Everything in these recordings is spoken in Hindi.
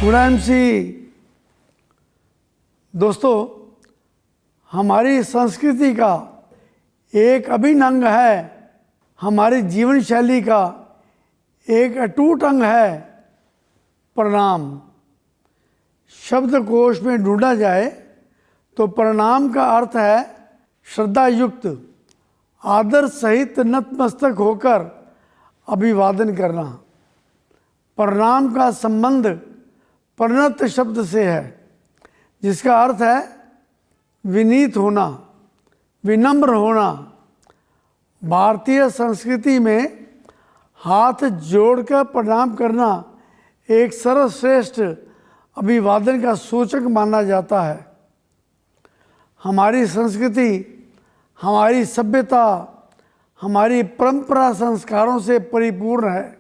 मुलायम सी दोस्तों, हमारी संस्कृति का एक अभिन्न अंग है, हमारी जीवन शैली का एक अटूट अंग है प्रणाम। शब्दकोश में ढूंढा जाए तो प्रणाम का अर्थ है श्रद्धा युक्त आदर सहित नतमस्तक होकर अभिवादन करना। प्रणाम का संबंध प्रणत शब्द से है, जिसका अर्थ है विनीत होना, विनम्र होना। भारतीय संस्कृति में हाथ जोड़कर प्रणाम करना एक सर्वश्रेष्ठ अभिवादन का सूचक माना जाता है। हमारी संस्कृति, हमारी सभ्यता, हमारी परंपरा संस्कारों से परिपूर्ण है।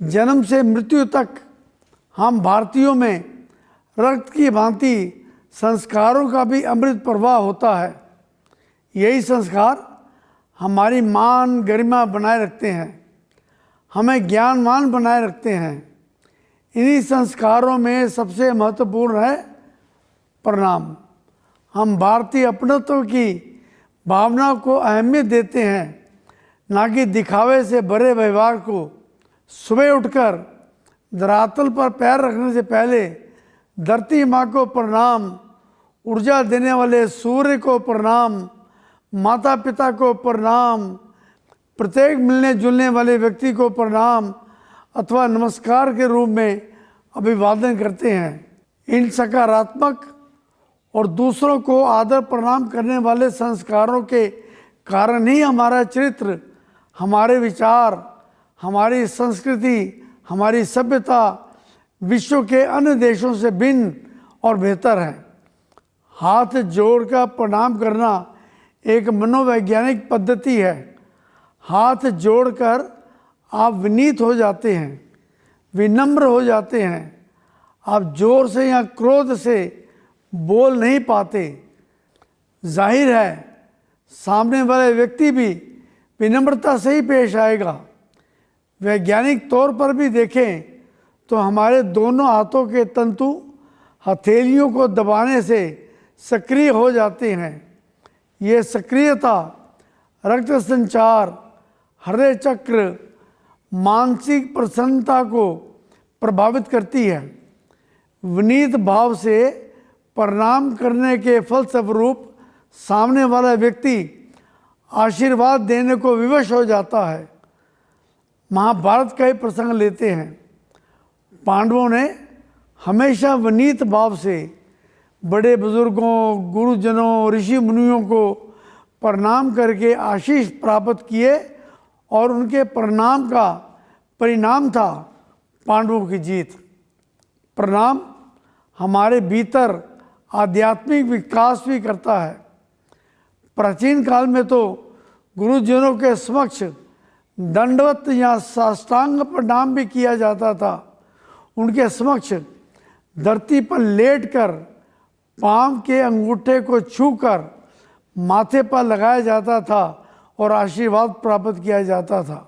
जन्म से मृत्यु तक हम भारतीयों में रक्त की भांति संस्कारों का भी अमृत प्रवाह होता है। यही संस्कार हमारी मान गरिमा बनाए रखते हैं, हमें ज्ञानवान बनाए रखते हैं। इन्हीं संस्कारों में सबसे महत्वपूर्ण है प्रणाम। हम भारतीय अपनत्व की भावना को अहमियत देते हैं, ना कि दिखावे से भरे व्यवहार को। सुबह उठकर धरातल पर पैर रखने से पहले धरती माँ को प्रणाम, ऊर्जा देने वाले सूर्य को प्रणाम, माता पिता को प्रणाम, प्रत्येक मिलने जुलने वाले व्यक्ति को प्रणाम अथवा नमस्कार के रूप में अभिवादन करते हैं। इन सकारात्मक और दूसरों को आदर प्रणाम करने वाले संस्कारों के कारण ही हमारा चरित्र, हमारे विचार, हमारी संस्कृति, हमारी सभ्यता विश्व के अन्य देशों से भिन्न और बेहतर है। हाथ जोड़कर प्रणाम करना एक मनोवैज्ञानिक पद्धति है। हाथ जोड़कर आप विनीत हो जाते हैं, विनम्र हो जाते हैं। आप जोर से या क्रोध से बोल नहीं पाते। जाहिर है सामने वाले व्यक्ति भी विनम्रता से ही पेश आएगा। वैज्ञानिक तौर पर भी देखें तो हमारे दोनों हाथों के तंतु हथेलियों को दबाने से सक्रिय हो जाते हैं। ये सक्रियता रक्त संचार, हृदय चक्र, मानसिक प्रसन्नता को प्रभावित करती है। विनीत भाव से प्रणाम करने के फलस्वरूप सामने वाला व्यक्ति आशीर्वाद देने को विवश हो जाता है। महाभारत का ही प्रसंग लेते हैं। पांडवों ने हमेशा विनीत भाव से बड़े बुजुर्गों, गुरुजनों, ऋषि मुनियों को प्रणाम करके आशीष प्राप्त किए और उनके प्रणाम का परिणाम था पांडवों की जीत। प्रणाम हमारे भीतर आध्यात्मिक विकास भी करता है। प्राचीन काल में तो गुरुजनों के समक्ष दंडवत या साष्टांग प्रणाम भी किया जाता था। उनके समक्ष धरती पर लेटकर पांव के अंगूठे को छूकर माथे पर लगाया जाता था और आशीर्वाद प्राप्त किया जाता था।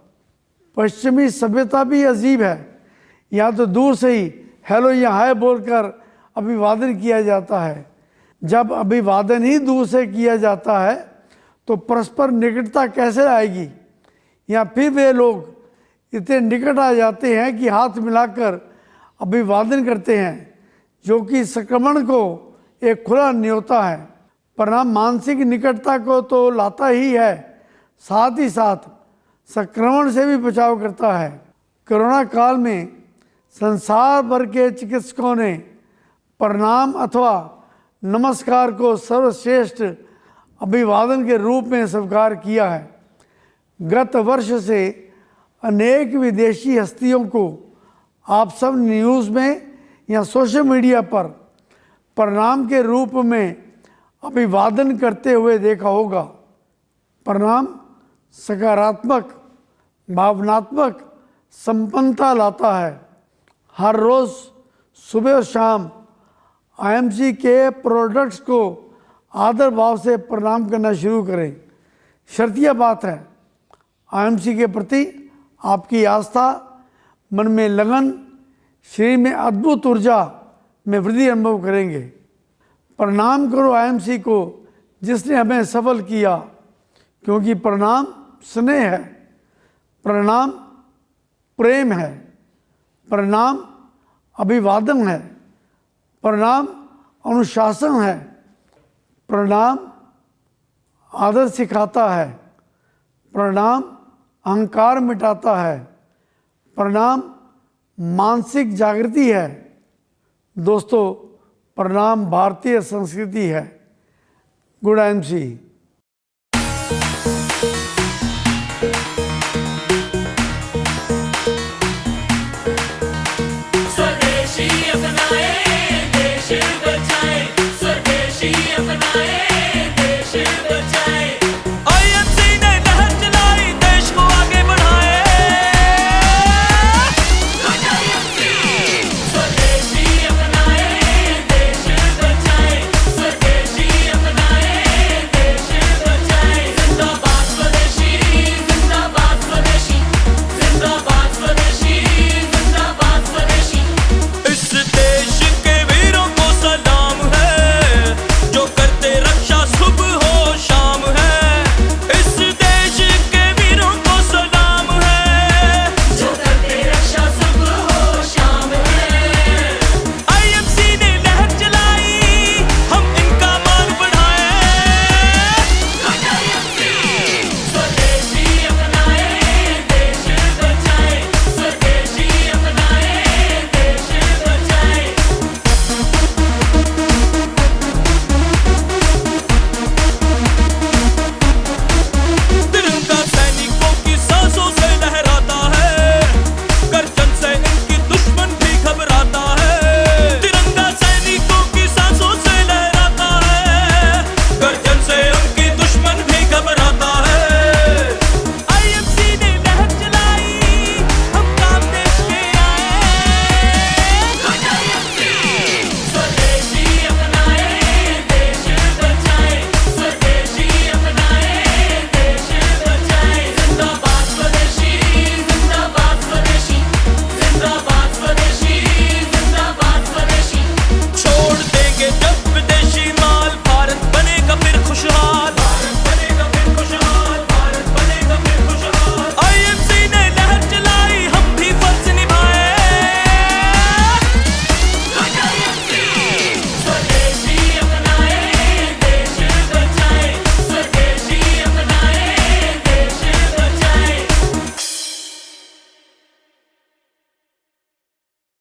पश्चिमी सभ्यता भी अजीब है। यहाँ तो दूर से ही हेलो या हाय बोलकर अभिवादन किया जाता है। जब अभिवादन ही दूर से किया जाता है तो परस्पर निकटता कैसे आएगी? या फिर वे लोग इतने निकट आ जाते हैं कि हाथ मिलाकर अभिवादन करते हैं, जो कि संक्रमण को एक खुला न्योता है। प्रणाम मानसिक निकटता को तो लाता ही है, साथ ही साथ संक्रमण से भी बचाव करता है। कोरोना काल में संसार भर के चिकित्सकों ने प्रणाम अथवा नमस्कार को सर्वश्रेष्ठ अभिवादन के रूप में स्वीकार किया है। गत वर्ष से अनेक विदेशी हस्तियों को आप सब न्यूज़ में या सोशल मीडिया पर प्रणाम के रूप में अभिवादन करते हुए देखा होगा। प्रणाम सकारात्मक, भावनात्मक संपन्नता लाता है। हर रोज़ सुबह और शाम आईएमसी के प्रोडक्ट्स को आदर भाव से प्रणाम करना शुरू करें। शर्तिया बात है, आईएमसी के प्रति आपकी आस्था, मन में लगन, शरीर में अद्भुत ऊर्जा में वृद्धि अनुभव करेंगे। प्रणाम करो आईएमसी को जिसने हमें सफल किया, क्योंकि प्रणाम स्नेह है, प्रणाम प्रेम है, प्रणाम अभिवादन है, प्रणाम अनुशासन है, प्रणाम आदर सिखाता है, प्रणाम अहंकार मिटाता है, प्रणाम मानसिक जागृति है। दोस्तों, प्रणाम भारतीय संस्कृति है। Good IMC. स्वदेशी अपनाए, देश बचाए, स्वदेशी अपनाए।